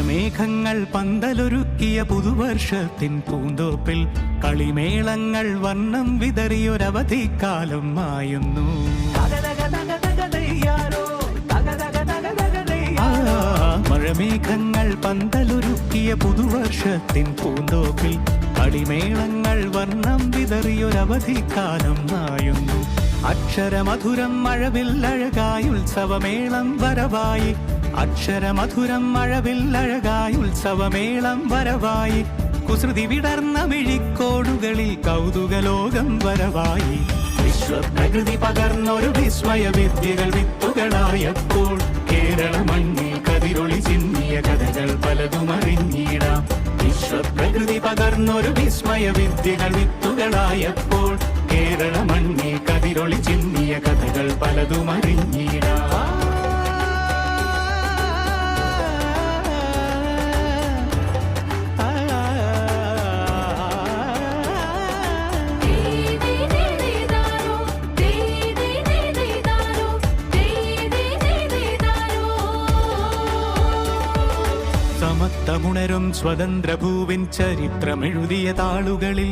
മഴമേഘങ്ങൾ പന്തലൊരുക്കിയ പുതുവർഷത്തിൻ പൂന്തോപ്പിൽ കളിമേളങ്ങൾ വർണ്ണം വിതറിയൊരവധിക്കാലം മായുന്നു. മഴമേഘങ്ങൾ പന്തലൊരുക്കിയ പുതുവർഷത്തിൻ പൂന്തോപ്പിൽ കളിമേളങ്ങൾ വർണ്ണം വിതറിയൊരവധിക്കാലം മായുന്നു. അക്ഷരമധുരം മഴവില്ലഴകായി ഉത്സവമേളം വരവായി. അക്ഷരമധുരം മഴവില്ലഴകായി ഉത്സവമേളം വരവായി. കുസൃതി വിടർന്ന മിഴിക്കോടുകളിൽ കൗതുകലോകം വരവായി. വിശ്വപ്രകൃതി പകർന്നൊരു വിസ്മയ വിദ്യകൾ വിത്തുകളായപ്പോൾ കേരള മണ്ണിൽ കതിരൊളി ചിന്നിയ കഥകൾ പലതും അറിഞ്ഞിടാം. വിശ്വപ്രകൃതി പകർന്നൊരു വിസ്മയ വിദ്യകൾ വിത്തുകളായപ്പോൾ കേരള മണ്ണിൽ കതിരൊളി ചിന്നിയ കഥകൾ പലതും അറിഞ്ഞിടാം. സമത്വമുണരും സ്വതന്ത്ര ഭൂവിൻ ചരിത്രമെഴുതിയ താളുകളിൽ